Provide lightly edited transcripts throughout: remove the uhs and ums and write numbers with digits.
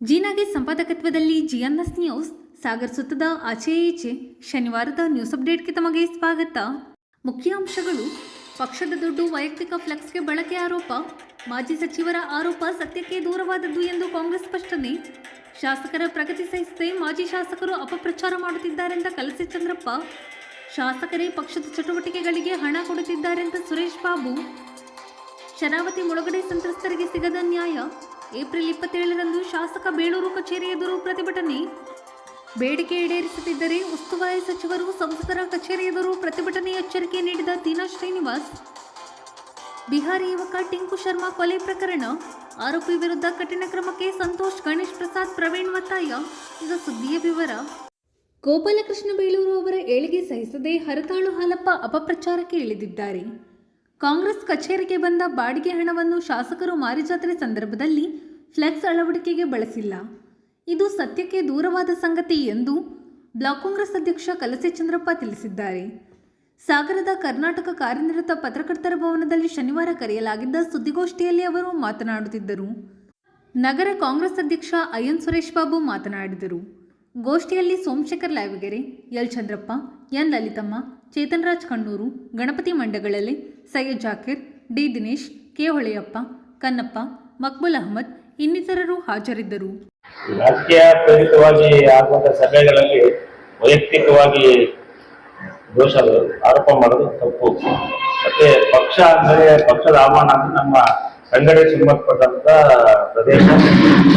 ಜೀನಾಗೆ ಸಂಪಾದಕತ್ವದಲ್ಲಿ ಜಿಎನ್ಎಸ್ news Sagar ಸುತ್ತದ ಆಚೆ ಈಚೆ ಶನಿವಾರದ news ಅಪ್ಡೇಟ್ಗೆ ತಮಗೆ ಸ್ವಾಗತ. ಮುಖ್ಯಾಂಶಗಳು: ಪಕ್ಷದ ದುಡ್ಡು ವೈಯಕ್ತಿಕ ಫ್ಲೆಕ್ಸ್ಗೆ ಬಳಕೆ ಆರೋಪ, ಮಾಜಿ ಸಚಿವರ ಆರೋಪ ಸತ್ಯಕ್ಕೆ ದೂರವಾದದ್ದು ಎಂದು ಕಾಂಗ್ರೆಸ್ ಸ್ಪಷ್ಟನೆ, ಶಾಸಕರ ಪ್ರಗತಿ ಸಹಿಸದೆ ಮಾಜಿ ಶಾಸಕರು ಅಪಪ್ರಚಾರ ಮಾಡುತ್ತಿದ್ದಾರೆಂದ ಕಲಸೆ ಚಂದ್ರಪ್ಪ, ಶಾಸಕರೇ ಪಕ್ಷದ ಚಟುವಟಿಕೆಗಳಿಗೆ ಹಣ ಕೊಡುತ್ತಿದ್ದಾರೆಂದ ಸುರೇಶ್ ಬಾಬು, ಶರಾವತಿ ಮುಳುಗಡೆ ಸಂತ್ರಸ್ತರಿಗೆ ಸಿಗದ ನ್ಯಾಯ, ಏಪ್ರಿಲ್ 27ರಂದು ಶಾಸಕ ಬೇಳೂರು ಕಚೇರಿ ಎದುರು ಪ್ರತಿಭಟನೆ, ಬೇಡಿಕೆ ಈಡೇರಿಸುತ್ತಿದ್ದರೆ ಉಸ್ತುವಾರಿ ಸಚಿವರು ಸಂಸದರ ಕಚೇರಿ ಎದುರು ಪ್ರತಿಭಟನೆ, ಎಚ್ಚರಿಕೆ ನೀಡಿದ ತೀನಾ ಶ್ರೀನಿವಾಸ್, ಬಿಹಾರಿ ಯುವಕ ಟಿಂಕು ಶರ್ಮಾ ಕೊಲೆ ಪ್ರಕರಣ, ಆರೋಪಿ ವಿರುದ್ಧ ಕಠಿಣ ಕ್ರಮಕ್ಕೆ ಸಂತೋಷ್, ಗಣೇಶ್ ಪ್ರಸಾದ್, ಪ್ರವೀಣ್ ಒತ್ತಾಯ. ಈಗ ಸುದ್ದಿಯ ವಿವರ. ಗೋಪಾಲಕೃಷ್ಣ ಬೇಳೂರು ಅವರ ಏಳಿಗೆ ಸಹಿಸದೆ ಹರತಾಳು ಹಾಲಪ್ಪ ಅಪಪ್ರಚಾರಕ್ಕೆ ಇಳಿದಿದ್ದಾರೆ. ಕಾಂಗ್ರೆಸ್ ಕಚೇರಿಗೆ ಬಂದ ಬಾಡಿಗೆ ಹಣವನ್ನು ಶಾಸಕರು ಮಾರಿಜಾತ್ರೆ ಸಂದರ್ಭದಲ್ಲಿ ಫ್ಲೆಕ್ಸ್ ಅಳವಡಿಕೆಗೆ ಬಳಸಿಲ್ಲ. ಇದು ಸತ್ಯಕ್ಕೆ ದೂರವಾದ ಸಂಗತಿ ಎಂದು ಬ್ಲಾಕ್ ಕಾಂಗ್ರೆಸ್ ಅಧ್ಯಕ್ಷ ಕಲಸೆ ಚಂದ್ರಪ್ಪ ತಿಳಿಸಿದ್ದಾರೆ. ಸಾಗರದ ಕರ್ನಾಟಕ ಕಾರ್ಯನಿರತ ಪತ್ರಕರ್ತರ ಭವನದಲ್ಲಿ ಶನಿವಾರ ಕರೆಯಲಾಗಿದ್ದ ಸುದ್ದಿಗೋಷ್ಠಿಯಲ್ಲಿ ಅವರು ಮಾತನಾಡುತ್ತಿದ್ದರು. ನಗರ ಕಾಂಗ್ರೆಸ್ ಅಧ್ಯಕ್ಷ ಐಎನ್ ಸುರೇಶ್ ಬಾಬು ಮಾತನಾಡಿದರು. ಗೋಷ್ಠಿಯಲ್ಲಿ Somashekhar Lavigere, L Chandrappa, N Lalithamma, Chetan Raj Kannur, Ganapathi Mandagalale, Syed Zakir, D Dinesh, K Holeyappa, Kannappa, Maqbool Ahmed ಇನ್ನಿತರರು ಹಾಜರಿದ್ದರು. ರಾಜಕೀಯ ಪ್ರೇರಿತವಾಗಿ ಆಗುವಂತಹ ಸಭೆಗಳಲ್ಲಿ ವೈಯಕ್ತಿಕವಾಗಿ ದೋಷ ಆರೋಪ ಮಾಡೋದು ತಪ್ಪು. ಮತ್ತೆ ಪಕ್ಷ ಅಂದರೆ ಪಕ್ಷದ ಆಹ್ವಾನ ಅಂತ ನಮ್ಮ ಸಂಘಟನೆ ಸಂಬಂಧಪಟ್ಟಂತ ಪ್ರದೇಶ,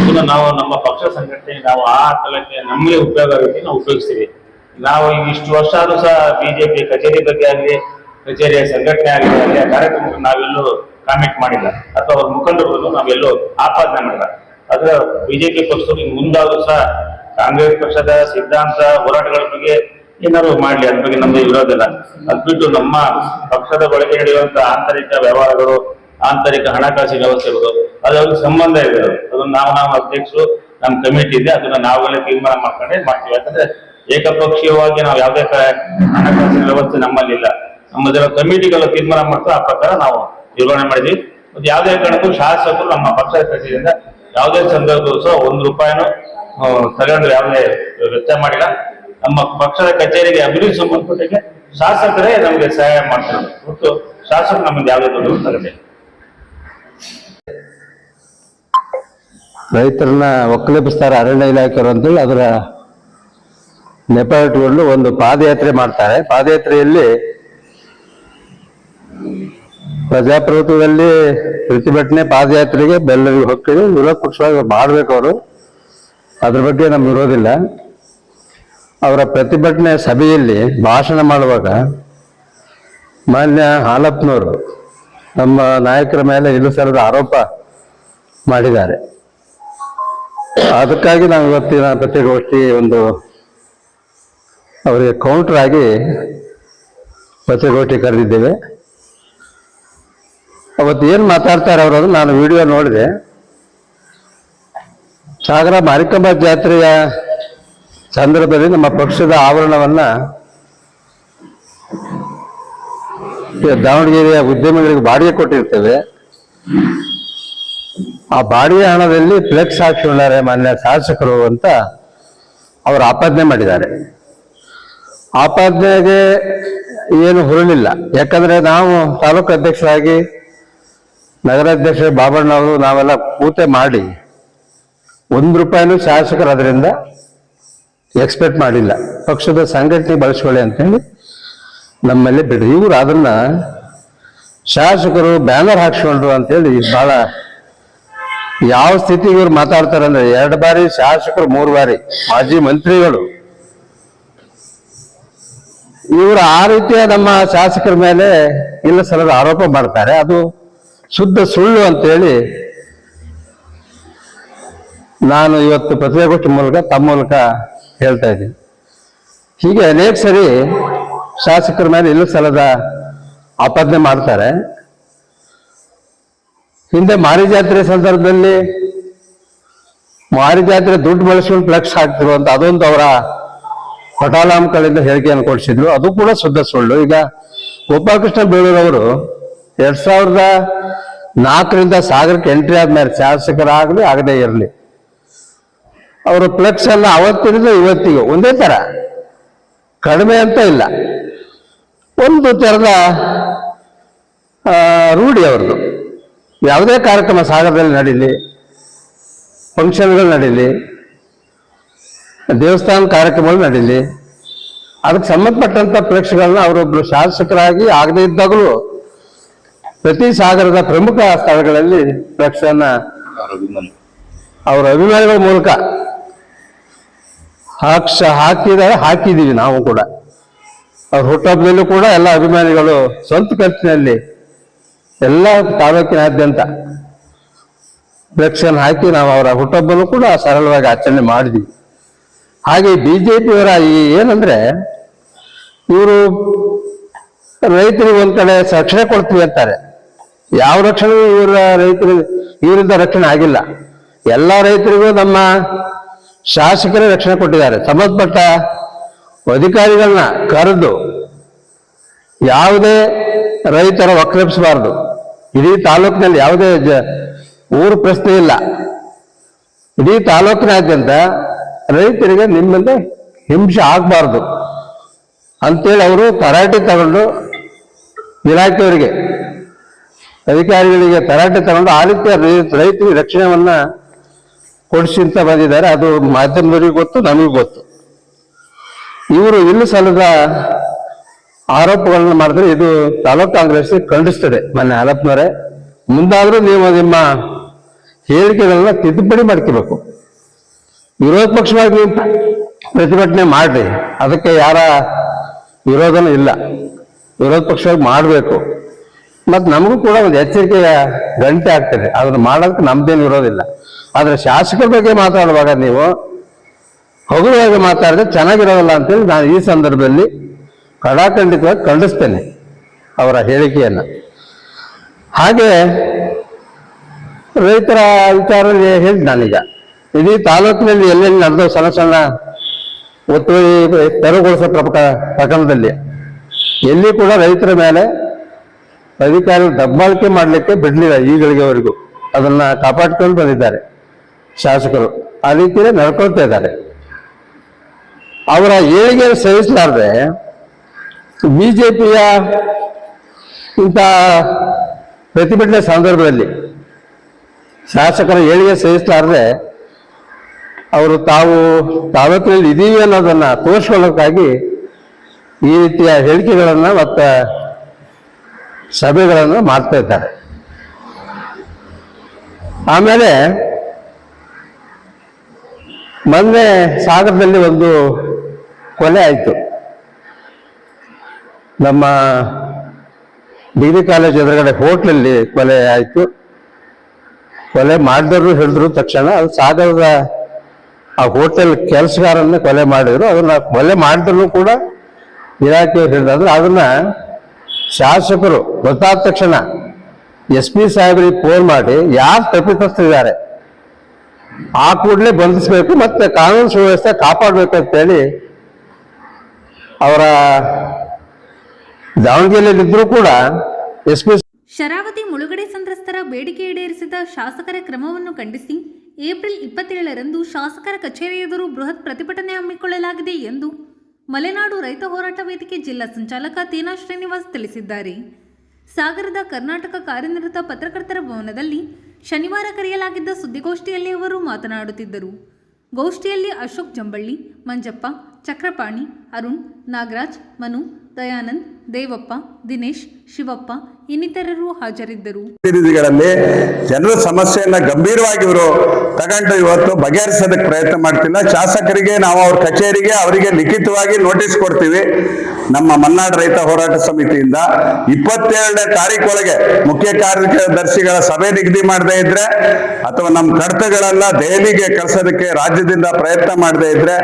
ಇದನ್ನು ನಾವು ನಮ್ಮ ಪಕ್ಷ ಸಂಘಟನೆ ನಾವು ಆ ಕಾಲಕ್ಕೆ ನಮಗೆ ಉಪಯೋಗ ರೀತಿ ನಾವು ಉಪಯೋಗಿಸ್ತೀವಿ. ನಾವು ಈಗ ಇಷ್ಟು ವರ್ಷ ಆದ್ರೂ ಸಹ ಬಿಜೆಪಿ ಕಚೇರಿ ಬಗ್ಗೆ ಆಗಲಿ, ಕಚೇರಿಯ ಸಂಘಟನೆ ಆಗಲಿ, ಆ ಕಾರ್ಯಕ್ರಮಕ್ಕೆ ನಾವೆಲ್ಲೂ ಕಾಮೆಂಟ್ ಮಾಡಿಲ್ಲ ಅಥವಾ ಅವ್ರ ಮುಖಂಡರು ನಾವೆಲ್ಲೂ ಆಪಾದನೆ ಮಾಡಿಲ್ಲ. ಆದ್ರೆ ಬಿಜೆಪಿ ಪಕ್ಷದವ್ರು ಮುಂದಾದ್ರೂ ಸಹ ಕಾಂಗ್ರೆಸ್ ಪಕ್ಷದ ಸಿದ್ಧಾಂತ ಹೋರಾಟಗಳ ಬಗ್ಗೆ ಏನಾದ್ರು ಮಾಡ್ಲಿ, ಅದ್ರ ಬಗ್ಗೆ ನಮ್ದು ವಿರೋಧ ಇಲ್ಲ. ಅದ್ ಬಿಟ್ಟು ನಮ್ಮ ಪಕ್ಷದ ಒಳಗೆ ನಡೆಯುವಂತ ಆಂತರಿಕ ವ್ಯವಹಾರಗಳು, ಆಂತರಿಕ ಹಣಕಾಸಿನ ವ್ಯವಸ್ಥೆಗಳು ಅದ್ರ ಸಂಬಂಧ ಇದೆ. ಅದನ್ನ ನಾವು ಅಧ್ಯಕ್ಷರು ನಮ್ಮ ಕಮಿಟಿ ಇದೆ, ಅದನ್ನ ನಾವೆಲ್ಲ ತೀರ್ಮಾನ ಮಾಡ್ಕೊಂಡೇ ಮಾಡ್ತೀವಿ. ಯಾಕಂದ್ರೆ ಏಕಪಕ್ಷೀಯವಾಗಿ ನಾವು ಯಾವುದೇ ಹಣಕಾಸಿನ ವ್ಯವಸ್ಥೆ ನಮ್ಮಲ್ಲಿ ಇಲ್ಲ. ನಮ್ಮದೆಲ್ಲ ಕಮಿಟಿಗೆಲ್ಲ ತೀರ್ಮಾನ ಮಾಡ್ತಾ ಆ ಪ್ರಕಾರ ನಾವು ನಿರ್ವಹಣೆ ಮಾಡಿದ್ವಿ. ಮತ್ತೆ ಯಾವುದೇ ಕಾರಣಕ್ಕೂ ಶಾಸಕರು ನಮ್ಮ ಪಕ್ಷದ ಕಚೇರಿಯಿಂದ ಯಾವುದೇ ಸಂದರ್ಭದಲ್ಲೂ ಸಹ ₹1 ತಗೊಂಡು ಯಾವುದೇ ವೆಚ್ಚ ಮಾಡಿಲ್ಲ. ನಮ್ಮ ಪಕ್ಷದ ಕಚೇರಿಗೆ ಅಭಿವೃದ್ಧಿ ಸಂಬಂಧಪಟ್ಟಿಗೆ ಶಾಸಕರೇ ನಮಗೆ ಸಹಾಯ ಮಾಡ್ತಾರೆ ಹೊರತು ಶಾಸಕರು ನಮಗೆ ಯಾವುದೇ ದುಡ್ಡು ತಗೊಂಡೆ. ರೈತರನ್ನ ಒಕ್ಕಲೆಬ್ಬಿಸ್ತಾರೆ ಅರಣ್ಯ ಇಲಾಖೆಯವರು ಅಂತೇಳಿ ಅದರ ನೆಪ ಇಟ್ಟುಕೊಂಡು ಒಂದು ಪಾದಯಾತ್ರೆ ಮಾಡ್ತಾರೆ. ಪಾದಯಾತ್ರೆಯಲ್ಲಿ ಪ್ರಜಾಪ್ರಭುತ್ವದಲ್ಲಿ ಪ್ರತಿಭಟನೆ ಪಾದಯಾತ್ರೆಗೆ ಬೆಲ್ಲರಿಗೆ ಹೋಗ್ತೀವಿ, ವಿರೋಧ ಪಕ್ಷವಾಗಿ ಮಾಡ್ಬೇಕು ಅವರು, ಅದ್ರ ಬಗ್ಗೆ ನಮ್ಗೆ ವಿರೋಧಿಲ್ಲ. ಅವರ ಪ್ರತಿಭಟನೆ ಸಭೆಯಲ್ಲಿ ಭಾಷಣ ಮಾಡುವಾಗ ಮಾನ್ಯ ಹಾಲಪ್ಪನವರು ನಮ್ಮ ನಾಯಕರ ಮೇಲೆ ಇಲ್ಲಸಲ್ಲದ ಆರೋಪ ಮಾಡಿದ್ದಾರೆ. ಅದಕ್ಕಾಗಿ ನಾವು ಇವತ್ತಿನ ಪತ್ರಿಕಾಗೋಷ್ಠಿ ಒಂದು ಅವರಿಗೆ ಕೌಂಟರ್ ಆಗಿ ಪತ್ರಿಕಾಗೋಷ್ಠಿ ಕರೆದಿದ್ದೇವೆ. ಅವತ್ತು ಏನು ಮಾತಾಡ್ತಾರೆ ಅವರು, ನಾನು ವಿಡಿಯೋ ನೋಡಿದೆ. ಸಾಗರ ಮಾರಿಕಾಂಬಾ ಜಾತ್ರೆಯ ಸಂದರ್ಭದಲ್ಲಿ ನಮ್ಮ ಪಕ್ಷದ ಆವರಣವನ್ನ ದಾವಣಗೆರೆಯ ಉದ್ಯಮಿಗಳಿಗೆ ಬಾಡಿಗೆ ಕೊಟ್ಟಿರ್ತೇವೆ. ಆ ಬಾಡಿಗೆ ಹಣದಲ್ಲಿ ಫ್ಲೆಕ್ಸ್ ಹಾಕಿಕೊಂಡಾರೆ ಮಾನ್ಯ ಶಾಸಕರು ಅಂತ ಅವರು ಆಪಾದನೆ ಮಾಡಿದ್ದಾರೆ. ಆಪಾದನೆಗೆ ಏನು ಹುರುಳಿಲ್ಲ. ಯಾಕಂದ್ರೆ ನಾವು ತಾಲೂಕು ಅಧ್ಯಕ್ಷರಾಗಿ ನಗರಾಧ್ಯಕ್ಷ ಬಾಬಣ್ಣವರು ನಾವೆಲ್ಲ ಕೂತೆ ಮಾಡಿ ₹1 ಶಾಸಕರು ಅದರಿಂದ ಎಕ್ಸ್ಪೆಕ್ಟ್ ಮಾಡಿಲ್ಲ. ಪಕ್ಷದ ಸಂಘಟನೆ ಬಳಸ್ಕೊಳ್ಳಿ ಅಂತೇಳಿ ನಮ್ಮಲ್ಲಿ ಬಿಡ್ರಿ. ಇವರು ಅದನ್ನ ಶಾಸಕರು ಬ್ಯಾನರ್ ಹಾಕ್ಸ್ಕೊಂಡ್ರು ಅಂತೇಳಿ ಬಹಳ ಯಾವ ಸ್ಥಿತಿಗೆ ಇವ್ರು ಮಾತಾಡ್ತಾರೆ ಅಂದ್ರೆ, 2 ಬಾರಿ ಶಾಸಕರು, 3 ಬಾರಿ ಮಾಜಿ ಮಂತ್ರಿಗಳು, ಇವರು ಆ ರೀತಿಯ ನಮ್ಮ ಶಾಸಕರ ಮೇಲೆ ಇಲ್ಲ ಸಲ್ಲದ ಆರೋಪ ಮಾಡ್ತಾರೆ. ಅದು ಶುದ್ಧ ಸುಳ್ಳು ಅಂತೇಳಿ ನಾನು ಇವತ್ತು ಪತ್ರಿಕಾಗೋಷ್ಠಿ ಮೂಲಕ ತಮ್ಮ ಮೂಲಕ ಹೇಳ್ತಾ ಇದ್ದೀನಿ. ಹೀಗೆ ಅನೇಕ ಸರಿ ಶಾಸಕರ ಮೇಲೆ ಇಲ್ಲ ಸಲ್ಲದ ಆಪಾದನೆ ಮಾಡ್ತಾರೆ. ಹಿಂದೆ ಮಾರಿ ಜಾತ್ರೆ ಸಂದರ್ಭದಲ್ಲಿ ಮಾರಿ ಜಾತ್ರೆ ದುಡ್ಡು ಬಳಸ್ಕೊಂಡು ಫ್ಲೆಕ್ಸ್ ಹಾಕ್ತಿರು ಅಂತ ಅದೊಂದು ಅವರ ಪಟಾಲಾಂಕಗಳಿಂದ ಹೇಳಿಕೆಯನ್ನು ಕೊಡಿಸಿದ್ರು. ಅದು ಕೂಡ ಶುದ್ಧ ಸುಳ್ಳು. ಈಗ ಗೋಪಾಲಕೃಷ್ಣ ಬೇಳೂರವರು 2004ರಿಂದ ಸಾಗರಕ್ಕೆ ಎಂಟ್ರಿ ಆದ್ಮೇಲೆ ಶಾಸಕರಾಗಲಿ ಆಗದೇ ಇರಲಿ, ಅವರು ಫ್ಲೆಕ್ಸ್ ಎಲ್ಲ ಅವತ್ತಿನಿಂದ ಇವತ್ತಿಗೂ ಒಂದೇ ತರ, ಕಡಿಮೆ ಅಂತ ಇಲ್ಲ. ಒಂದು ತೆರೆದ ರೂಢಿ ಅವ್ರದ್ದು. ಯಾವುದೇ ಕಾರ್ಯಕ್ರಮ ಸಾಗರದಲ್ಲಿ ನಡೀಲಿ, ಫಂಕ್ಷನ್ಗಳು ನಡೀಲಿ, ದೇವಸ್ಥಾನ ಕಾರ್ಯಕ್ರಮಗಳು ನಡೀಲಿ, ಅದಕ್ಕೆ ಸಂಬಂಧಪಟ್ಟಂತ ಫ್ಲೆಕ್ಸ್ಗಳನ್ನ ಅವರೊಬ್ರು ಶಾಸಕರಾಗಿ ಆಗದೇ ಇದ್ದಾಗಲೂ ಪ್ರತಿ ಸಾಗರದ ಪ್ರಮುಖ ಸ್ಥಳಗಳಲ್ಲಿ ಫ್ಲೆಕ್ಸ್ ಅನ್ನ ಅವರ ಅಭಿಮಾನಿಗಳ ಮೂಲಕ ಹಾಕಿದೀವಿ. ನಾವು ಕೂಡ ಅವ್ರ ಹುಟ್ಟಹಬ್ಬದಲ್ಲೂ ಕೂಡ ಎಲ್ಲ ಅಭಿಮಾನಿಗಳು ಸ್ವಂತ ಖರ್ಚಿನಲ್ಲಿ ಎಲ್ಲ ತಾಲೂಕಿನಾದ್ಯಂತ ಫ್ಲೆಕ್ಸ್ ಅನ್ನು ಹಾಕಿ ನಾವು ಅವರ ಹುಟ್ಟಹಬ್ಬನೂ ಕೂಡ ಸರಳವಾಗಿ ಆಚರಣೆ ಮಾಡಿದ್ವಿ. ಹಾಗೆ ಬಿಜೆಪಿಯವರ ಏನಂದ್ರೆ, ಇವರು ರೈತರಿಗೆ ಒಂದ್ ಕಡೆ ರಕ್ಷಣೆ ಕೊಡ್ತೀವಿ ಅಂತಾರೆ. ಯಾವ ರಕ್ಷಣೆ ಇವರಿಂದ ರಕ್ಷಣೆ ಆಗಿಲ್ಲ. ಎಲ್ಲ ರೈತರಿಗೂ ನಮ್ಮ ಶಾಸಕರೇ ರಕ್ಷಣೆ ಕೊಟ್ಟಿದ್ದಾರೆ. ಸಂಬಂಧಪಟ್ಟ ಅಧಿಕಾರಿಗಳನ್ನ ಕರೆದು ಯಾವುದೇ ರೈತರ ವಕ್ರೆಪ್ಪಿಸಬಾರದು. ಇಡೀ ತಾಲೂಕಿನಲ್ಲಿ ಯಾವುದೇ ಊರು ಪ್ರಶ್ನೆ ಇಲ್ಲ. ಇಡೀ ತಾಲೂಕಿನಾದ್ಯಂತ ರೈತರಿಗೆ ನಿಮ್ಮಿಂದ ಹಿಂಸೆ ಆಗಬಾರ್ದು ಅಂತೇಳಿ ಅವರು ತರಾಟೆ ತಗೊಂಡು ಇಲಾಖೆಯವರಿಗೆ, ಅಧಿಕಾರಿಗಳಿಗೆ ತರಾಟೆ ತಗೊಂಡು ಆ ರೀತಿಯ ರೈತರಿಗೆ ರಕ್ಷಣೆಯನ್ನ ಕೊಡಿಸಿ ಅಂತ ಬಂದಿದ್ದಾರೆ. ಅದು ಮಾಧ್ಯಮದವರಿಗೂ ಗೊತ್ತು, ನಮಗೂ ಗೊತ್ತು. ಇವರು ಇಲ್ಲಿ ಸಲ್ಲದ ಆರೋಪಗಳನ್ನು ಮಾಡಿದ್ರೆ ಇದು ತಾಲೂಕು ಕಾಂಗ್ರೆಸ್ ಖಂಡಿಸ್ತದೆ. ಮೊನ್ನೆ ಹಾಲಪ್ಪನವರೇ, ಮುಂದಾದ್ರೂ ನೀವು ನಿಮ್ಮ ಹೇಳಿಕೆಗಳನ್ನ ತಿದ್ದುಪಡಿ ಮಾಡ್ಕೋಬೇಕು. ವಿರೋಧ ಪಕ್ಷವಾಗಿ ನೀವು ಪ್ರತಿಭಟನೆ ಮಾಡ್ರಿ, ಅದಕ್ಕೆ ಯಾರ ವಿರೋಧನೂ ಇಲ್ಲ. ವಿರೋಧ ಪಕ್ಷವಾಗಿ ಮಾಡಬೇಕು. ಮತ್ತು ನಮಗೂ ಕೂಡ ಒಂದು ಎಚ್ಚರಿಕೆಯ ಗಂಟೆ ಆಗ್ತದೆ. ಅದನ್ನು ಮಾಡೋದಕ್ಕೆ ನಮ್ದೇನು ವಿರೋಧ ಇಲ್ಲ. ಆದ್ರೆ ಶಾಸಕರ ಬಗ್ಗೆ ಮಾತಾಡುವಾಗ ನೀವು ಹೊಗಳುವಾಗ ಮಾತಾಡಿದ್ರೆ ಚೆನ್ನಾಗಿರೋಲ್ಲ ಅಂತೇಳಿ ನಾನು ಈ ಸಂದರ್ಭದಲ್ಲಿ ಕಡಾಖಂಡಿತವಾಗಿ ಖಂಡಿಸ್ತೇನೆ ಅವರ ಹೇಳಿಕೆಯನ್ನ. ಹಾಗೆ ರೈತರ ವಿಚಾರದಲ್ಲಿ ಹೇಳಿದ್ ನಾನೀಗ, ಇಡೀ ತಾಲೂಕಿನಲ್ಲಿ ಎಲ್ಲೆಲ್ಲಿ ನಡೆದ ಸಣ್ಣ ಸಣ್ಣ ಒತ್ತುವರಿ ತೆರವುಗೊಳಿಸೋ ಪ್ರಕರಣದಲ್ಲಿ ಎಲ್ಲಿ ಕೂಡ ರೈತರ ಮೇಲೆ ಅಧಿಕಾರಿಗಳು ದಬ್ಬಾಳಿಕೆ ಮಾಡಲಿಕ್ಕೆ ಬಿಡ್ಲಿಲ್ಲ. ಈಗಳಿಗೆವರೆಗೂ ಅದನ್ನ ಕಾಪಾಡ್ಕೊಂಡು ಬಂದಿದ್ದಾರೆ ಶಾಸಕರು. ಆ ರೀತಿಯೇ ನಡ್ಕೊಳ್ತಾ ಇದ್ದಾರೆ. ಅವರ ಏಳಿಗೆ ಸಹಿಸಲಾರದೆ ಬಿಜೆಪಿಯ ಇಂಥ ಪ್ರತಿಭಟನೆ ಸಂದರ್ಭದಲ್ಲಿ ಶಾಸಕರ ಏಳಿಗೆ ಸಹಿಸಲಾರದೆ ಅವರು ತಾವು ತಾಲೂಕಿನಲ್ಲಿ ಇದೀವಿ ಅನ್ನೋದನ್ನ ತೋರಿಸ್ಕೊಳ್ಳೋಕ್ಕಾಗಿ ಈ ರೀತಿಯ ಹೇಳಿಕೆಗಳನ್ನ ಮತ್ತು ಸಭೆಗಳನ್ನು ಮಾಡ್ತಾ ಇದ್ದಾರೆ. ಆಮೇಲೆ ಮೊನ್ನೆ ಸಾಗರದಲ್ಲಿ ಒಂದು ಕೊಲೆ ಆಯಿತು. ನಮ್ಮ ಡಿಗ್ರಿ ಕಾಲೇಜ್ ಎದುರುಗಡೆ ಹೋಟ್ಲಲ್ಲಿ ಕೊಲೆ ಆಯಿತು. ಕೊಲೆ ಮಾಡಿದವರು ಹೇಳಿದ್ರು ತಕ್ಷಣ ಅದು ಸಾಗರದ ಆ ಹೋಟೆಲ್ ಕೆಲಸಗಾರನ್ನ ಕೊಲೆ ಮಾಡಿದ್ರು. ಅದನ್ನ ಕೊಲೆ ಮಾಡಿದ್ರು ಕೂಡ ಇಲಾಖೆಯವರು ಹೇಳಿದ್ರು. ಅದನ್ನ ಶಾಸಕರು ಗೊತ್ತಾದ ತಕ್ಷಣ SP ಸಾಹೇಬರಿಗೆ ಫೋನ್ ಮಾಡಿ ಯಾರು ತಪ್ಪಿತಸ್ಥರಿದ್ದಾರೆ ಆ ಕೂಡಲೇ ಬಂಧಿಸಬೇಕು, ಮತ್ತೆ ಕಾನೂನು ಸುವ್ಯವಸ್ಥೆ ಕಾಪಾಡಬೇಕು ಅಂತೇಳಿ ಅವರ ದಾವಣಗೆರೆಯಲ್ಲಿದ್ದರೂ ಕೂಡ SP ಶರಾವತಿ ಮುಳುಗಡೆ ಸಂತ್ರಸ್ತರ ಬೇಡಿಕೆ ಈಡೇರಿಸಿದ ಶಾಸಕರ ಕ್ರಮವನ್ನು ಖಂಡಿಸಿ ಏಪ್ರಿಲ್ 27ರಂದು ಶಾಸಕರ ಕಚೇರಿ ಎದುರು ಬೃಹತ್ ಪ್ರತಿಭಟನೆ ಹಮ್ಮಿಕೊಳ್ಳಲಾಗಿದೆ ಎಂದು ಮಲೆನಾಡು ರೈತ ಹೋರಾಟ ವೇದಿಕೆ ಜಿಲ್ಲಾ ಸಂಚಾಲಕ ತೇನಾ ಶ್ರೀನಿವಾಸ್ ತಿಳಿಸಿದ್ದಾರೆ. ಸಾಗರದ ಕರ್ನಾಟಕ ಕಾರ್ಯನಿರತ ಪತ್ರಕರ್ತರ ಭವನದಲ್ಲಿ ಶನಿವಾರ ಕರೆಯಲಾಗಿದ್ದ ಸುದ್ದಿಗೋಷ್ಠಿಯಲ್ಲಿ ಅವರು ಮಾತನಾಡುತ್ತಿದ್ದರು. ಗೋಷ್ಠಿಯಲ್ಲಿ ಅಶೋಕ್ ಜಂಬಳ್ಳಿ, ಮಂಜಪ್ಪ, ಚಕ್ರಪಾಣಿ, ಅರುಣ್, ನಾಗರಾಜ್, ಮನು, ದಯಾನಂದ್, ದೇವಪ್ಪ, ದಿನೇಶ್, ಶಿವಪ್ಪ ಇನ್ನಿತರರು ಹಾಜರಿದ್ದರು. ಪ್ರತಿನಿಧಿಗಳಲ್ಲಿ ಜನರ ಸಮಸ್ಯೆಯನ್ನ ಗಂಭೀರವಾಗಿ ಇವರು ತಗೊಂಡು ಇವತ್ತು ಬಗೆಹರಿಸೋದಕ್ಕೆ ಪ್ರಯತ್ನ ಮಾಡ್ತಿಲ್ಲ. ಶಾಸಕರಿಗೆ ನಾವು ಅವ್ರ ಕಚೇರಿಗೆ ಅವರಿಗೆ ಲಿಖಿತವಾಗಿ ನೋಟಿಸ್ ಕೊಡ್ತೀವಿ. ನಮ್ಮ ಮಲೆನಾಡು ರೈತ ಹೋರಾಟ ಸಮಿತಿಯಿಂದ 27ನೇ ತಾರೀಕೊಳಗೆ ಮುಖ್ಯ ಕಾರ್ಯದರ್ಶಿಗಳ ಸಭೆ ನಿಗದಿ ಮಾಡದೇ ಇದ್ರೆ ಅಥವಾ ನಮ್ಮ ಕಡತಗಳನ್ನ ದೆಹಲಿಗೆ ಕಳಿಸೋದಕ್ಕೆ ರಾಜ್ಯದಿಂದ ಪ್ರಯತ್ನ ಮಾಡದೇ ಇದ್ರೆ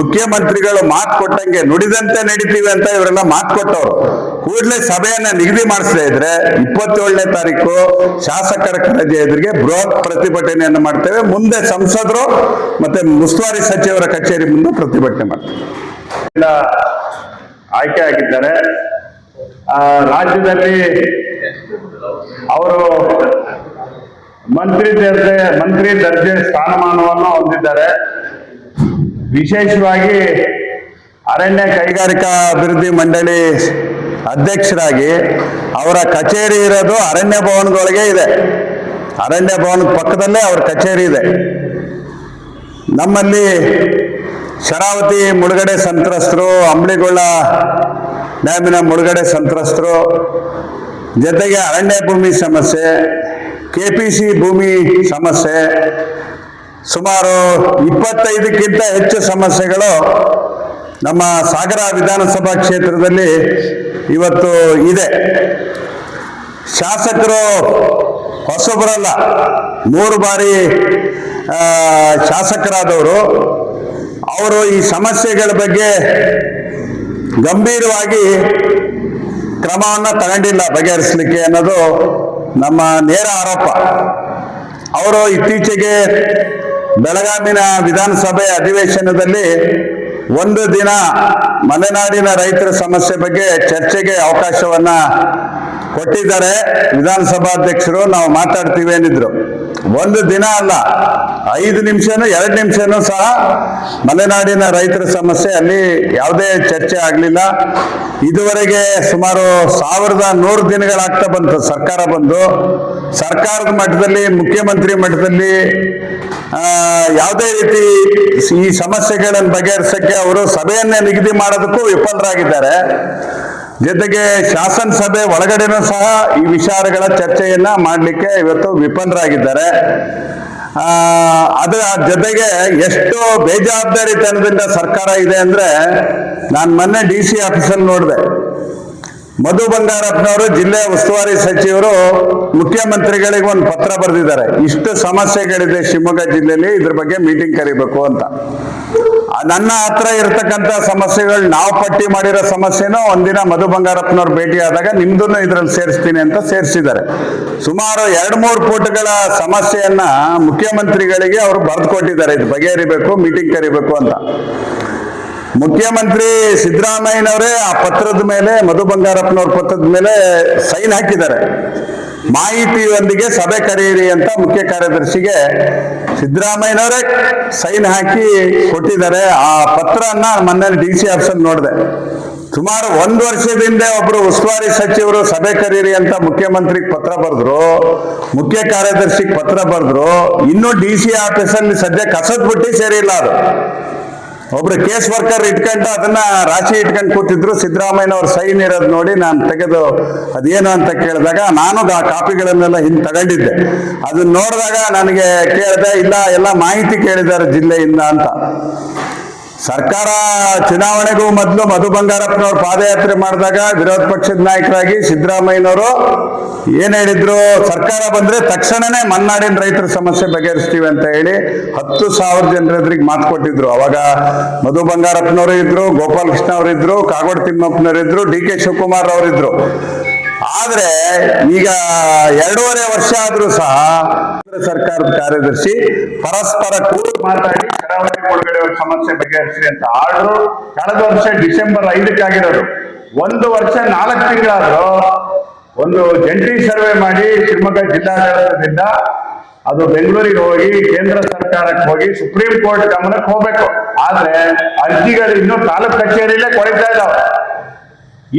ಮುಖ್ಯಮಂತ್ರಿಗಳು ಮಾತು ಕೊಟ್ಟಂಗೆ ನುಡಿದಂತೆ ನಡೀತೀವಿ ಅಂತ ಇವರೆಲ್ಲ ಮಾತು ಕೊಟ್ಟವರು. ಕೂಡಲೇ ಸಭೆಯನ್ನ ನಿಗದಿ ಮಾಡಿಸದೇ ಇದ್ರೆ 27ನೇ ತಾರೀಕು ಶಾಸಕರ ಕಚೇರಿ ಎದುರಿಗೆ ಬೃಹತ್ ಪ್ರತಿಭಟನೆಯನ್ನು ಮಾಡ್ತೇವೆ. ಮುಂದೆ ಸಂಸದರು ಮತ್ತೆ ಉಸ್ತುವಾರಿ ಸಚಿವರ ಕಚೇರಿ ಮುಂದೆ ಪ್ರತಿಭಟನೆ ಮಾಡ್ತೇವೆ. ಆಯ್ಕೆ ಆಗಿದ್ದಾರೆ. ರಾಜ್ಯದಲ್ಲಿ ಅವರು ಮಂತ್ರಿ ದರ್ಜೆ ಸ್ಥಾನಮಾನವನ್ನು ಹೊಂದಿದ್ದಾರೆ. ವಿಶೇಷವಾಗಿ ಅರಣ್ಯ ಕೈಗಾರಿಕಾ ಅಭಿವೃದ್ಧಿ ಮಂಡಳಿ ಅಧ್ಯಕ್ಷರಾಗಿ ಅವರ ಕಚೇರಿ ಇರೋದು ಅರಣ್ಯ ಭವನದೊಳಗೆ ಇದೆ. ಅರಣ್ಯ ಭವನದ ಪಕ್ಕದಲ್ಲೇ ಅವ್ರ ಕಚೇರಿ ಇದೆ. ನಮ್ಮಲ್ಲಿ ಶರಾವತಿ ಮುಳುಗಡೆ ಸಂತ್ರಸ್ತರು, ಅಂಬಳಿಗೊಳ್ಳ ಡ್ಯಾಮಿನ ಮುಳುಗಡೆ ಸಂತ್ರಸ್ತರು, ಜೊತೆಗೆ ಅರಣ್ಯ ಭೂಮಿ ಸಮಸ್ಯೆ, KPC ಭೂಮಿ ಸಮಸ್ಯೆ, ಸುಮಾರು 25ಕ್ಕಿಂತ ಹೆಚ್ಚು ಸಮಸ್ಯೆಗಳು ನಮ್ಮ ಸಾಗರ ವಿಧಾನಸಭಾ ಕ್ಷೇತ್ರದಲ್ಲಿ ಇವತ್ತು ಇದೆ. ಶಾಸಕರು ಹೊಸಬರಲ್ಲ, 3 ಬಾರಿ ಶಾಸಕರಾದವರು. ಅವರು ಈ ಸಮಸ್ಯೆಗಳ ಬಗ್ಗೆ ಗಂಭೀರವಾಗಿ ಕ್ರಮವನ್ನು ತಗೊಂಡಿಲ್ಲ ಬಗೆಹರಿಸಲಿಕ್ಕೆ ಅನ್ನೋದು ನಮ್ಮ ನೇರ ಆರೋಪ. ಅವರು ಇತ್ತೀಚೆಗೆ ಬೆಳಗಾವಿನ ವಿಧಾನಸಭೆ ಅಧಿವೇಶನದಲ್ಲಿ ಒಂದು ದಿನ ಮಲೆನಾಡಿನ ರೈತರ ಸಮಸ್ಯೆ ಬಗ್ಗೆ ಚರ್ಚೆಗೆ ಅವಕಾಶವನ್ನ ಕೊಟ್ಟಿದ್ದಾರೆ. ವಿಧಾನಸಭಾಧ್ಯಕ್ಷರು ನಾವು ಮಾತಾಡ್ತೀವಿ ಅಂದಿದ್ರು. ಒಂದು ದಿನ ಅಲ್ಲ, 5 ನಿಮಿಷನೂ 2 ನಿಮಿಷನೂ ಸಹ ಮಲೆನಾಡಿನ ರೈತರ ಸಮಸ್ಯೆ ಅಲ್ಲಿ ಯಾವುದೇ ಚರ್ಚೆ ಆಗಲಿಲ್ಲ. ಇದುವರೆಗೆ ಸುಮಾರು 1100 ದಿನಗಳಾಗ್ತಾ ಬಂತು ಸರ್ಕಾರ ಬಂದು. ಸರ್ಕಾರದ ಮಟ್ಟದಲ್ಲಿ, ಮುಖ್ಯಮಂತ್ರಿ ಮಟ್ಟದಲ್ಲಿ ಯಾವುದೇ ರೀತಿ ಈ ಸಮಸ್ಯೆಗಳನ್ನು ಬಗೆಹರಿಸಕ್ಕೆ ಅವರು ಸಭೆಯನ್ನೇ ನಿಗದಿ ಮಾಡೋದಕ್ಕೂ ವಿಫಲರಾಗಿದ್ದಾರೆ. ಜೊತೆಗೆ ಶಾಸನಸಭೆ ಒಳಗಡೆನೂ ಸಹ ಈ ವಿಚಾರಗಳ ಚರ್ಚೆಯನ್ನ ಮಾಡಲಿಕ್ಕೆ ಇವತ್ತು ವಿಫಲರಾಗಿದ್ದಾರೆ. ಅದರ ಜೊತೆಗೆ ಎಷ್ಟು ಬೇಜವಾಬ್ದಾರಿತನದಿಂದ ಸರ್ಕಾರ ಇದೆ ಅಂದ್ರೆ, ನಾನು ಮೊನ್ನೆ DC ಆಫೀಸಲ್ಲಿ ನೋಡಿದೆ. ಮಧು ಬಂಗಾರಪ್ಪನವರು, ಜಿಲ್ಲೆಯ ಉಸ್ತುವಾರಿ ಸಚಿವರು, ಮುಖ್ಯಮಂತ್ರಿಗಳಿಗೆ ಒಂದು ಪತ್ರ ಬರೆದಿದ್ದಾರೆ. ಇಷ್ಟು ಸಮಸ್ಯೆಗಳಿದೆ ಶಿವಮೊಗ್ಗ ಜಿಲ್ಲೆಯಲ್ಲಿ, ಇದ್ರ ಬಗ್ಗೆ ಮೀಟಿಂಗ್ ಕರಿಬೇಕು ಅಂತ. ನನ್ನ ಹತ್ರ ಇರತಕ್ಕಂತ ಸಮಸ್ಯೆಗಳು, ನಾವು ಪಟ್ಟಿ ಮಾಡಿರೋ ಸಮಸ್ಯೆನೂ ಒಂದಿನ ಮಧು ಬಂಗಾರಪ್ಪನವ್ರು ಭೇಟಿ ಆದಾಗ ನಿಮ್ದನ್ನು ಇದ್ರಲ್ಲಿ ಸೇರಿಸ್ತೀನಿ ಅಂತ ಸೇರಿಸಿದ್ದಾರೆ. ಸುಮಾರು 2-3 ಪುಟಗಳ ಸಮಸ್ಯೆಯನ್ನ ಮುಖ್ಯಮಂತ್ರಿಗಳಿಗೆ ಅವರು ಬರೆದು ಕೊಟ್ಟಿದ್ದಾರೆ, ಇದು ಬಗೆಹರಿಬೇಕು, ಮೀಟಿಂಗ್ ಕರಿಬೇಕು ಅಂತ. ಮುಖ್ಯಮಂತ್ರಿ ಸಿದ್ದರಾಮಯ್ಯನವರೇ ಆ ಪತ್ರದ ಮೇಲೆ, ಮಧು ಬಂಗಾರಪ್ಪನವ್ರ ಪತ್ರದ ಮೇಲೆ ಸೈನ್ ಹಾಕಿದ್ದಾರೆ. ಮಾಹಿತಿಯೊಂದಿಗೆ ಸಭೆ ಕರೆಯಿರಿ ಅಂತ ಮುಖ್ಯ ಕಾರ್ಯದರ್ಶಿಗೆ ಸಿದ್ದರಾಮಯ್ಯನವರೇ ಸೈನ್ ಹಾಕಿ ಕೊಟ್ಟಿದ್ದಾರೆ. ಆ ಪತ್ರನ್ನ ಮೊನ್ನೆ DC ಆಫೀಸಲ್ಲಿ ನೋಡಿದೆ. ಸುಮಾರು 1 ವರ್ಷದಿಂದ ಒಬ್ರು ಉಸ್ತುವಾರಿ ಸಚಿವರು ಸಭೆ ಕರೀರಿ ಅಂತ ಮುಖ್ಯಮಂತ್ರಿಗೆ ಪತ್ರ ಬರೆದ್ರು, ಮುಖ್ಯ ಕಾರ್ಯದರ್ಶಿಗೆ ಪತ್ರ ಬರೆದ್ರು. ಇನ್ನು DC ಆಫೀಸಲ್ಲಿ ಸದ್ಯ ಕಸದ ಬುಟ್ಟಿ ಸೇರಿಲ್ಲ. ಅದು ಒಬ್ರು ಕೇಸ್ ವರ್ಕರ್ ಇಟ್ಕೊಂಡು ಅದನ್ನ ರಾಶಿ ಇಟ್ಕೊಂಡು ಕೂತಿದ್ರು. ಸಿದ್ದರಾಮಯ್ಯನವ್ರ ಸೈನ್ ಇರೋದು ನೋಡಿ ನಾನು ತೆಗೆದು ಅದೇನು ಅಂತ ಕೇಳಿದಾಗ, ನಾನು ಆ ಕಾಪಿಗಳನ್ನೆಲ್ಲ ಹಿಂದೆ ತಗೊಂಡಿದ್ದೆ. ಅದನ್ನ ನೋಡಿದಾಗ ನನಗೆ ಕೇಳಿದೆ, ಇಲ್ಲ ಎಲ್ಲ ಮಾಹಿತಿ ಕೇಳಿದ್ದಾರೆ ಜಿಲ್ಲೆಯಿಂದ ಅಂತ. ಸರ್ಕಾರ ಚುನಾವಣೆಗೂ ಮೊದಲು ಮಧು ಬಂಗಾರಪ್ಪನವ್ರು ಪಾದಯಾತ್ರೆ ಮಾಡಿದಾಗ ವಿರೋಧ ಪಕ್ಷದ ನಾಯಕರಾಗಿ ಸಿದ್ದರಾಮಯ್ಯನವರು ಏನ್ ಹೇಳಿದ್ರು, ಸರ್ಕಾರ ಬಂದ್ರೆ ತಕ್ಷಣನೇ ಮಲೆನಾಡಿನ ರೈತರ ಸಮಸ್ಯೆ ಬಗೆಹರಿಸ್ತೀವಿ ಅಂತ ಹೇಳಿ 10,000 ಜನರ ಎದುರಿಗೆ ಮಾತು ಕೊಟ್ಟಿದ್ರು. ಅವಾಗ ಮಧು ಬಂಗಾರಪ್ಪನವರು ಇದ್ರು, ಗೋಪಾಲ್ ಕೃಷ್ಣ ಅವರಿದ್ರು, ಕಾಗೋಡು ತಿಮ್ಮಪ್ಪನವರಿದ್ರು, DK ಶಿವಕುಮಾರ್ ಅವರಿದ್ರು. ಆದ್ರೆ ಈಗ 2.5 ವರ್ಷ ಆದ್ರೂ ಸಹ ಸರ್ಕಾರದ ಕಾರ್ಯದರ್ಶಿ ಪರಸ್ಪರ ಕೂಡಿ ಮಾತಾಡಿ ಶರಾವತಿ ಮುಳುಗಡೆ ಸಮಸ್ಯೆ ಬಗೆಹರಿಸಿ ಅಂತ ಆರ್ಡರ್ ಕಳೆದ ವರ್ಷ ಡಿಸೆಂಬರ್ 5ಕ್ಕೆ ಆಗಿರೋದು. 1 ವರ್ಷ 4 ತಿಂಗಳಾದ್ರೂ ಒಂದು ಜಂಟಿ ಸರ್ವೆ ಮಾಡಿ ಶಿವಮೊಗ್ಗ ಜಿಲ್ಲಾಡಳಿತದಿಂದ ಅದು ಬೆಂಗಳೂರಿಗೆ ಹೋಗಿ ಕೇಂದ್ರ ಸರ್ಕಾರಕ್ಕೆ ಹೋಗಿ ಸುಪ್ರೀಂ ಕೋರ್ಟ್ ಗಮನಕ್ಕೆ ಹೋಗ್ಬೇಕು. ಆದ್ರೆ ಅರ್ಜಿಗಳು ಇನ್ನೂ ತಾಲೂಕು ಕಚೇರಿಯಲ್ಲೇ ಕೊಡ್ತಾ ಇದ್ದಾವೆ.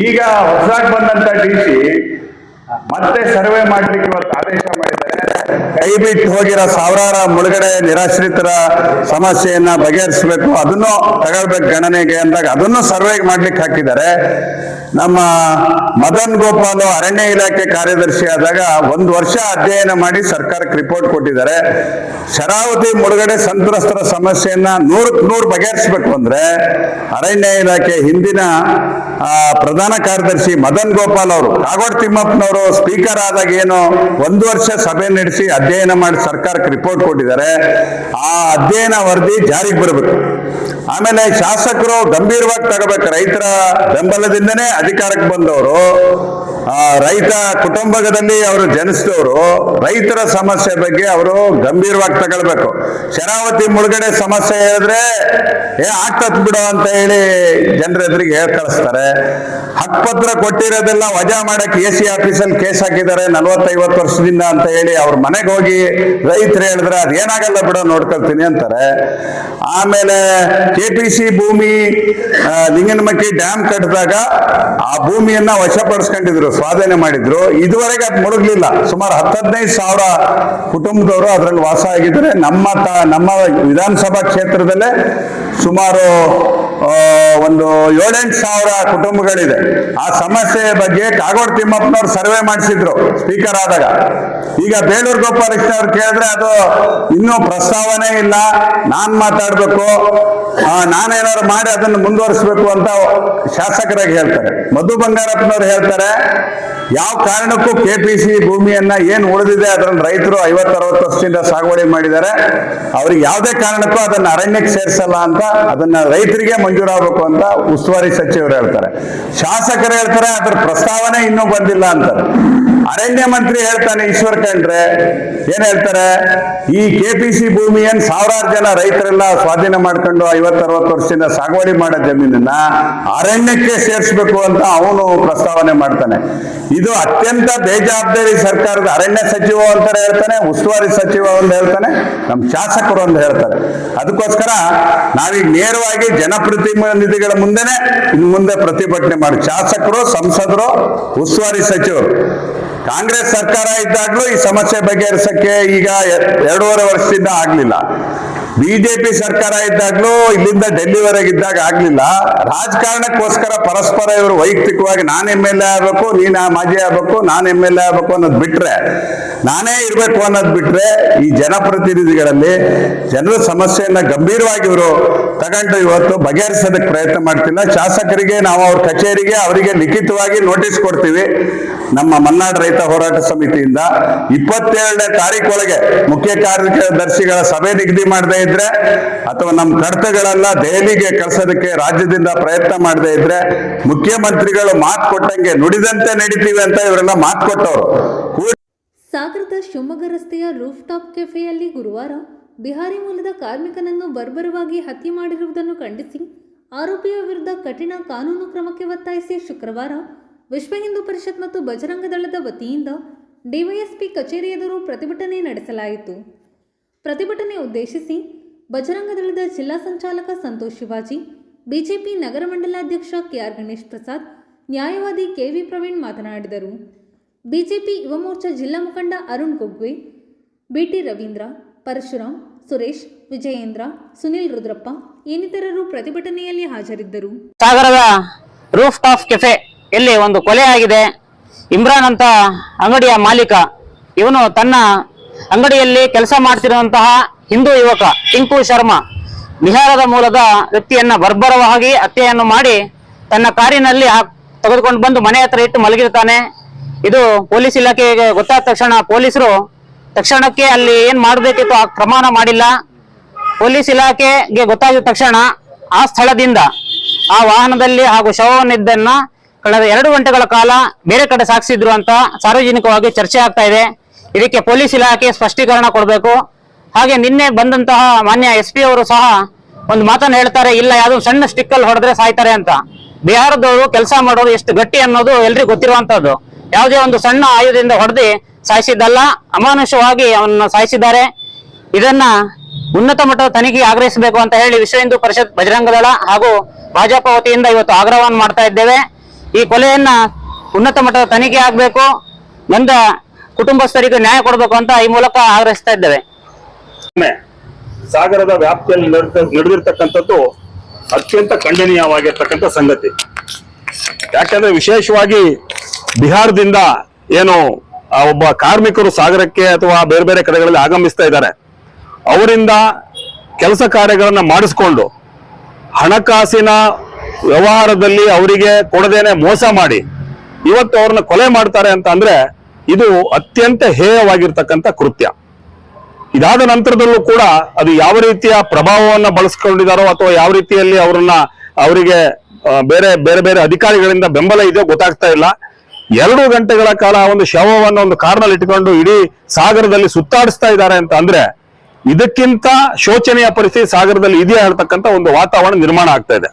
ಈಗ ಹೊಸದಾಗಿ ಬಂದಂತ DC ಮತ್ತೆ ಸರ್ವೆ ಮಾಡ್ಲಿಕ್ಕೆ ಇವತ್ತು ಆದೇಶ ಮಾಡಿದ್ದಾರೆ. ಕೈ ಬಿಟ್ಟು ಹೋಗಿರೋ ಸಾವಿರಾರು ಮುಳುಗಡೆ ನಿರಾಶ್ರಿತರ ಸಮಸ್ಯೆಯನ್ನ ಬಗೆಹರಿಸಬೇಕು, ಅದನ್ನು ತಗೊಳ್ಬೇಕು ಗಣನೆಗೆ ಅಂದಾಗ ಅದನ್ನು ಸರ್ವೆ ಮಾಡ್ಲಿಕ್ಕೆ ಹಾಕಿದ್ದಾರೆ. ನಮ್ಮ ಮದನ್ ಗೋಪಾಲ್ ಅರಣ್ಯ ಇಲಾಖೆ ಕಾರ್ಯದರ್ಶಿ ಆದಾಗ 1 ವರ್ಷ ಅಧ್ಯಯನ ಮಾಡಿ ಸರ್ಕಾರಕ್ಕೆ ರಿಪೋರ್ಟ್ ಕೊಟ್ಟಿದ್ದಾರೆ. ಶರಾವತಿ ಮುಳುಗಡೆ ಸಂತ್ರಸ್ತರ ಸಮಸ್ಯೆಯನ್ನ 100% ಬಗೆಹರಿಸಬೇಕು ಅಂದ್ರೆ ಅರಣ್ಯ ಇಲಾಖೆ ಹಿಂದಿನ ಪ್ರಧಾನ ಕಾರ್ಯದರ್ಶಿ ಮದನ್ ಗೋಪಾಲ್ ಅವರು, ಕಾಗೋಡು ತಿಮ್ಮಪ್ಪನವರು ಸ್ಪೀಕರ್ ಆದಾಗ ಏನು 1 ವರ್ಷ ಸಭೆ ನಡೆಸಿ ಅಧ್ಯಯನ ಮಾಡಿ ಸರ್ಕಾರಕ್ಕೆ ರಿಪೋರ್ಟ್ ಕೊಟ್ಟಿದ್ದಾರೆ. ಆ ಅಧ್ಯಯನ ವರದಿ ಜಾರಿಗೆ ಬರಬೇಕು. ಆ ಆಮೇಲೆ ಶಾಸಕರು ಗಂಭೀರವಾಗಿ ತಗೋಬೇಕು. ರೈತರ ಬೆಂಬಲದಿಂದನೇ ಅಧಿಕಾರಕ್ಕೆ ಬಂದವರು, ರೈತ ಕುಟುಂಬದಲ್ಲಿ ಅವರು ಜನಿಸಿದವರು, ರೈತರ ಸಮಸ್ಯೆ ಬಗ್ಗೆ ಅವರು ಗಂಭೀರವಾಗಿ ತಗೊಳ್ಬೇಕು. ಶರಾವತಿ ಮುಳುಗಡೆ ಸಮಸ್ಯೆ ಹೇಳಿದ್ರೆ ಆಗ್ತತ್ ಬಿಡು ಅಂತ ಹೇಳಿ ಜನರ ಎದುರಿಗೆ ಹೇಳಿ ಕಳಿಸ್ತಾರೆ. ಹಕ್ಕುಪತ್ರ ಕೊಟ್ಟಿರೋದೆಲ್ಲ ವಜಾ ಮಾಡಕ್ಕೆ AC ಆಫೀಸಲ್ಲಿ ಕೇಸ್ ಹಾಕಿದ್ದಾರೆ 40-50 ವರ್ಷದಿಂದ ಅಂತ ಹೇಳಿ ಅವ್ರ ಮನೆಗೆ ಹೋಗಿ ರೈತರು ಹೇಳಿದ್ರೆ ಅದೇನಾಗಲ್ಲ ಬಿಡೋ ನೋಡ್ಕೊಳ್ತೀನಿ ಅಂತಾರೆ. ಆಮೇಲೆ KPC ಭೂಮಿ ಲಿಂಗನಮಕ್ಕಿ ಡ್ಯಾಮ್ ಕಟ್ಟಿದಾಗ ಆ ಭೂಮಿಯನ್ನ ವಶಪಡಿಸ್ಕೊಂಡಿದ್ರು, ಸ್ವಾಧೀನ ಮಾಡಿದ್ರು. ಇದುವರೆಗೆ ಅದು ಮುಳುಗ್ಲಿಲ್ಲ. ಸುಮಾರು 10-15 ಸಾವಿರ ಕುಟುಂಬದವರು ಅದರಲ್ಲಿ ವಾಸ ಆಗಿದ್ದಾರೆ. ನಮ್ಮ ವಿಧಾನಸಭಾ ಕ್ಷೇತ್ರದಲ್ಲೇ ಸುಮಾರು ಒಂದು 7-8 ಸಾವಿರ ಕುಟುಂಬಗಳಿದೆ. ಆ ಸಮಸ್ಯೆ ಬಗ್ಗೆ ಕಾಗೋಡು ತಿಮ್ಮಪ್ಪನವ್ರು ಸರ್ವೆ ಮಾಡಿಸಿದ್ರು ಸ್ಪೀಕರ್ ಆದಾಗ. ಈಗ ಬೇಲೂರು ಗೋಪಾಲಕೃಷ್ಣ ಅವ್ರು ಕೇಳಿದ್ರೆ ಅದು ಇನ್ನೂ ಪ್ರಸ್ತಾವನೆ ಇಲ್ಲ, ನಾನ್ ಮಾತಾಡ್ಬೇಕು, ನಾನೇನಾದ್ರು ಮಾಡಿ ಅದನ್ನು ಮುಂದುವರಿಸಬೇಕು ಅಂತ ಶಾಸಕರಾಗಿ ಹೇಳ್ತಾರೆ. ಮಧು ಬಂಗಾರಪ್ಪನವ್ರು ಹೇಳ್ತಾರೆ ಯಾವ ಕಾರಣಕ್ಕೂ KPC ಭೂಮಿಯನ್ನ ಏನು ಉಳಿದಿದೆ ಅದರಲ್ಲಿ ರೈತರು 50-60 ವರ್ಷದಿಂದ ಸಾಗುವಳಿ ಮಾಡಿದ್ದಾರೆ, ಅವ್ರಿಗೆ ಯಾವುದೇ ಕಾರಣಕ್ಕೂ ಅದನ್ನ ಅರಣ್ಯಕ್ಕೆ ಸೇರಿಸಲ್ಲ ಅಂತ, ಅದನ್ನ ರೈತರಿಗೆ ಮಂಜೂರಾಗಬೇಕು ಅಂತ ಉಸ್ತುವಾರಿ ಸಚಿವರು ಹೇಳ್ತಾರೆ. ಶಾಸಕರು ಹೇಳ್ತಾರೆ ಅದ್ರ ಪ್ರಸ್ತಾವನೆ ಇನ್ನೂ ಬಂದಿಲ್ಲ ಅಂತಾರೆ. ಅರಣ್ಯ ಮಂತ್ರಿ ಹೇಳ್ತಾನೆ ಈಶ್ವರ್ ಖಂಡ್ರೆ ಏನ್ ಹೇಳ್ತಾರೆ, ಈ KPC ಭೂಮಿಯನ್ನ ಸಾವಿರಾರು ಜನ ರೈತರೆಲ್ಲ ಸ್ವಾಧೀನ ಮಾಡ್ಕೊಂಡು 50-60 ವರ್ಷದಿಂದ ಸಾಗುವಳಿ ಮಾಡೋ ಜಮೀನನ್ನ ಅರಣ್ಯಕ್ಕೆ ಸೇರಿಸಬೇಕು ಅಂತ ಅವನು ಪ್ರಸ್ತಾವನೆ ಮಾಡ್ತಾನೆ. ಇದು ಅತ್ಯಂತ ಬೇಜವಾಬ್ದಾರಿ ಸರ್ಕಾರದ ಅರಣ್ಯ ಸಚಿವ ಅಂತಾರೆ ಹೇಳ್ತಾನೆ, ಉಸ್ತುವಾರಿ ಸಚಿವ ಒಂದು ಹೇಳ್ತಾನೆ, ನಮ್ಮ ಶಾಸಕರು ಒಂದು ಹೇಳ್ತಾರೆ. ಅದಕ್ಕೋಸ್ಕರ ನಾವೀಗ ನೇರವಾಗಿ ಜನಪ್ರತಿನಿಧಿಗಳ ಮುಂದೆನೆ ಇನ್ನು ಮುಂದೆ ಪ್ರತಿಭಟನೆ ಮಾಡಿ, ಶಾಸಕರು, ಸಂಸದರು, ಉಸ್ತುವಾರಿ ಸಚಿವರು. ಕಾಂಗ್ರೆಸ್ ಸರ್ಕಾರ ಇದ್ದಾಗಲೂ ಈ ಸಮಸ್ಯೆ ಬಗೆಹರಿಸಕ್ಕೆ ಈಗ 2.5 ವರ್ಷದಿಂದ ಆಗ್ಲಿಲ್ಲ. BJP ಸರ್ಕಾರ ಇದ್ದಾಗಲೂ ಇಲ್ಲಿಂದ ಡೆಲ್ಲಿವರೆಗಿದ್ದಾಗ ಆಗ್ಲಿಲ್ಲ. ರಾಜಕಾರಣಕ್ಕೋಸ್ಕರ ಪರಸ್ಪರ ಇವರು ವೈಯಕ್ತಿಕವಾಗಿ ನಾನು MLA ಆಗ್ಬೇಕು, ನೀನು ಮಾಜಿ ಆಗ್ಬೇಕು, ನಾನು MLA ಆಗ್ಬೇಕು ಅನ್ನೋದು ಬಿಟ್ರೆ, ನಾನೇ ಇರ್ಬೇಕು ಅನ್ನೋದು ಬಿಟ್ರೆ, ಈ ಜನಪ್ರತಿನಿಧಿಗಳಲ್ಲಿ ಜನರ ಸಮಸ್ಯೆಯನ್ನ ಗಂಭೀರವಾಗಿ ಇವರು ತಗೊಂಡು ಇವತ್ತು ಬಗೆಹರಿಸೋದಕ್ಕೆ ಪ್ರಯತ್ನ ಮಾಡ್ತಿಲ್ಲ. ಶಾಸಕರಿಗೆ ನಾವು ಅವ್ರ ಕಚೇರಿಗೆ ಅವರಿಗೆ ಲಿಖಿತವಾಗಿ ನೋಟಿಸ್ ಕೊಡ್ತೀವಿ. ನಮ್ಮ ಮಲ್ನಾಡ್ ರೈತ ಹೋರಾಟ ಸಮಿತಿಯಿಂದ 27ನೇ ತಾರೀಕೊಳಗೆ ಮುಖ್ಯ ಕಾರ್ಯದರ್ಶಿಗಳ ಸಭೆ ನಿಗದಿ ಮಾಡದೇ ಇದ್ರೆ ಅಥವಾ ನಮ್ಮ ಕಡತಗಳೆಲ್ಲ ದೆಹಲಿಗೆ ಕಳಿಸೋದಕ್ಕೆ ರಾಜ್ಯದಿಂದ ಪ್ರಯತ್ನ ಮಾಡದೇ ಇದ್ರೆ ಮುಖ್ಯಮಂತ್ರಿಗಳು ಮಾತು ಕೊಟ್ಟಂಗೆ ನುಡಿದಂತೆ ನಡೀತೀವಿ ಅಂತ ಇವರೆಲ್ಲ ಮಾತು ಕೊಟ್ಟವರು. ಸಾಗರದ ಶಿವಮೊಗ್ಗ ರಸ್ತೆಯ ರೂಫ್ ಟಾಪ್ ಕೆಫೆಯಲ್ಲಿ ಗುರುವಾರ ಬಿಹಾರಿ ಮೂಲದ ಕಾರ್ಮಿಕನನ್ನು ಬರ್ಬರವಾಗಿ ಹತ್ಯೆ ಮಾಡಿರುವುದನ್ನು ಖಂಡಿಸಿ ಆರೋಪಿಯ ವಿರುದ್ಧ ಕಠಿಣ ಕಾನೂನು ಕ್ರಮಕ್ಕೆ ಒತ್ತಾಯಿಸಿ ಶುಕ್ರವಾರ ವಿಶ್ವ ಹಿಂದೂ ಪರಿಷತ್ ಮತ್ತು ಬಜರಂಗ ದಳದ ವತಿಯಿಂದ ಡಿವೈಎಸ್ಪಿ ಕಚೇರಿ ಎದುರು ಪ್ರತಿಭಟನೆ ನಡೆಸಲಾಯಿತು. ಪ್ರತಿಭಟನೆ ಉದ್ದೇಶಿಸಿ ಬಜರಂಗ ದಳದ ಜಿಲ್ಲಾ ಸಂಚಾಲಕ ಸಂತೋಷ್ ಶಿವಾಜಿ, ಬಿಜೆಪಿ ನಗರ ಮಂಡಲಾಧ್ಯಕ್ಷ KR ಗಣೇಶ್ ಪ್ರಸಾದ್, ನ್ಯಾಯವಾದಿ KV ಪ್ರವೀಣ್ ಮಾತನಾಡಿದರು. ಬಿಜೆಪಿ ಯುವ ಮೋರ್ಚಾ ಜಿಲ್ಲಾ ಮುಖಂಡ ಅರುಣ್ ಗೊಗ್ವೆ, BT ರವೀಂದ್ರ, ಪರಶುರಾಮ್, ಸುರೇಶ್, ವಿಜಯೇಂದ್ರ, ಸುನಿಲ್ ರುದ್ರಪ್ಪ ಇನ್ನಿತರರು ಪ್ರತಿಭಟನೆಯಲ್ಲಿ ಹಾಜರಿದ್ದರು. ಸಾಗರದ ರೂಫ್ ಟಾಪ್ ಕೆಫೆ ಇಲ್ಲಿ ಒಂದು ಕೊಲೆ ಆಗಿದೆ. ಇಮ್ರಾನ್ ಅಂತ ಅಂಗಡಿಯ ಮಾಲೀಕ, ಇವನು ತನ್ನ ಅಂಗಡಿಯಲ್ಲಿ ಕೆಲಸ ಮಾಡ್ತಿರುವಂತಹ ಹಿಂದೂ ಯುವಕ ಟಿಂಕು ಶರ್ಮಾ ಬಿಹಾರದ ಮೂಲದ ವ್ಯಕ್ತಿಯನ್ನ ಬರ್ಬರವಾಗಿ ಹತ್ಯೆಯನ್ನು ಮಾಡಿ ತನ್ನ ಕಾರಿನಲ್ಲಿ ತೆಗೆದುಕೊಂಡು ಬಂದು ಮನೆ ಹತ್ರ ಇಟ್ಟು ಮಲಗಿರ್ತಾನೆ. ಇದು ಪೊಲೀಸ್ ಇಲಾಖೆಗೆ ಗೊತ್ತಾದ ತಕ್ಷಣ ಪೊಲೀಸರು ತಕ್ಷಣಕ್ಕೆ ಅಲ್ಲಿ ಏನ್ ಮಾಡಬೇಕಿತ್ತು ಆ ಕ್ರಮನ ಮಾಡಿಲ್ಲ. ಪೊಲೀಸ್ ಇಲಾಖೆಗೆ ಗೊತ್ತಾದ ತಕ್ಷಣ ಆ ಸ್ಥಳದಿಂದ ಆ ವಾಹನದಲ್ಲಿ ಹಾಗೂ ಶವವನ್ನಿದ್ದನ್ನ ಕಳೆದ 2 ಗಂಟೆಗಳ ಕಾಲ ಬೇರೆ ಕಡೆ ಸಾಗಿಸಿದ್ರು ಅಂತ ಸಾರ್ವಜನಿಕವಾಗಿ ಚರ್ಚೆ ಆಗ್ತಾ ಇದೆ. ಇದಕ್ಕೆ ಪೊಲೀಸ್ ಇಲಾಖೆ ಸ್ಪಷ್ಟೀಕರಣ ಕೊಡಬೇಕು. ಹಾಗೆ ನಿನ್ನೆ ಬಂದಂತಹ ಮಾನ್ಯ SP ಅವರು ಸಹ ಒಂದು ಮಾತನ್ನು ಹೇಳ್ತಾರೆ, ಇಲ್ಲ ಯಾವ್ದೋ ಸಣ್ಣ ಸ್ಟಿಕ್ಕಲ್ಲಿ ಹೊಡೆದ್ರೆ ಸಾಯ್ತಾರೆ ಅಂತ. ಬಿಹಾರದವರು ಕೆಲಸ ಮಾಡೋದು ಎಷ್ಟು ಗಟ್ಟಿ ಅನ್ನೋದು ಎಲ್ರಿಗೂ ಗೊತ್ತಿರುವಂತದ್ದು. ಯಾವುದೇ ಒಂದು ಸಣ್ಣ ಆಯುಧದಿಂದ ಹೊಡೆದು ಸಾಯಿಸಿದ್ದಲ್ಲ, ಅಮಾನುಷವಾಗಿ ಅವನ್ನ ಸಾಯಿಸಿದ್ದಾರೆ. ಇದನ್ನ ಉನ್ನತ ಮಟ್ಟದ ತನಿಖೆ ಆಗ್ರಹಿಸಬೇಕು ಅಂತ ಹೇಳಿ ವಿಶ್ವ ಹಿಂದೂ ಪರಿಷತ್, ಬಜರಂಗ ದಳ ಹಾಗೂ ಭಾಜಪ ವತಿಯಿಂದ ಇವತ್ತು ಆಗ್ರಹವನ್ನು ಮಾಡ್ತಾ ಇದ್ದೇವೆ. ಈ ಕೊಲೆಯನ್ನ ಉನ್ನತ ಮಟ್ಟದ ತನಿಖೆ ಆಗ್ಬೇಕು, ನೊಂದ ಕುಟುಂಬಸ್ಥರಿಗೆ ನ್ಯಾಯ ಕೊಡಬೇಕು ಅಂತ ಈ ಮೂಲಕ ಆಗ್ರಹಿಸ್ತಾ ಇದ್ದೇವೆ. ಸಾಗರದ ವ್ಯಾಪ್ತಿಯಲ್ಲಿ ನಡೆದಿರ್ತಕ್ಕಂಥದ್ದು ಅತ್ಯಂತ ಖಂಡನೀಯವಾಗಿರ್ತಕ್ಕಂಥ ಸಂಗತಿ. ಯಾಕಂದ್ರೆ ವಿಶೇಷವಾಗಿ ಬಿಹಾರದಿಂದ ಏನು ಒಬ್ಬ ಕಾರ್ಮಿಕರು ಸಾಗರಕ್ಕೆ ಅಥವಾ ಬೇರೆ ಬೇರೆ ಕಡೆಗಳಲ್ಲಿ ಆಗಮಿಸ್ತಾ ಇದ್ದಾರೆ, ಅವರಿಂದ ಕೆಲಸ ಕಾರ್ಯಗಳನ್ನ ಮಾಡಿಸ್ಕೊಂಡು ಹಣಕಾಸಿನ ವ್ಯವಹಾರದಲ್ಲಿ ಅವರಿಗೆ ಕೊಡದೇನೆ ಮೋಸ ಮಾಡಿ ಇವತ್ತು ಅವ್ರನ್ನ ಕೊಲೆ ಮಾಡ್ತಾರೆ ಅಂತ ಅಂದ್ರೆ ಇದು ಅತ್ಯಂತ ಹೇಯವಾಗಿರ್ತಕ್ಕಂಥ ಕೃತ್ಯ. ಇದಾದ ನಂತರದಲ್ಲೂ ಕೂಡ ಅದು ಯಾವ ರೀತಿಯ ಪ್ರಭಾವವನ್ನ ಬಳಸ್ಕೊಂಡಿದಾರೋ ಅಥವಾ ಯಾವ ರೀತಿಯಲ್ಲಿ ಅವರಿಗೆ ಬೇರೆ ಬೇರೆ ಬೇರೆ ಅಧಿಕಾರಿಗಳಿಂದ ಬೆಂಬಲ ಇದೆಯೋ ಗೊತ್ತಾಗ್ತಾ ಇಲ್ಲ. 2 ಗಂಟೆಗಳ ಕಾಲ ಒಂದು ಶವವನ್ನು ಒಂದು ಕಾರ್ನಲ್ಲಿ ಇಟ್ಕೊಂಡು ಇಡೀ ಸಾಗರದಲ್ಲಿ ಸುತ್ತಾಡಿಸ್ತಾ ಇದ್ದಾರೆ ಅಂತ ಅಂದ್ರೆ ಇದಕ್ಕಿಂತ ಶೋಚನೀಯ ಪರಿಸ್ಥಿತಿ ಸಾಗರದಲ್ಲಿ ಇದೆಯಾ ಹೇಳ್ತಕ್ಕಂಥ ಒಂದು ವಾತಾವರಣ ನಿರ್ಮಾಣ ಆಗ್ತಾ ಇದೆ.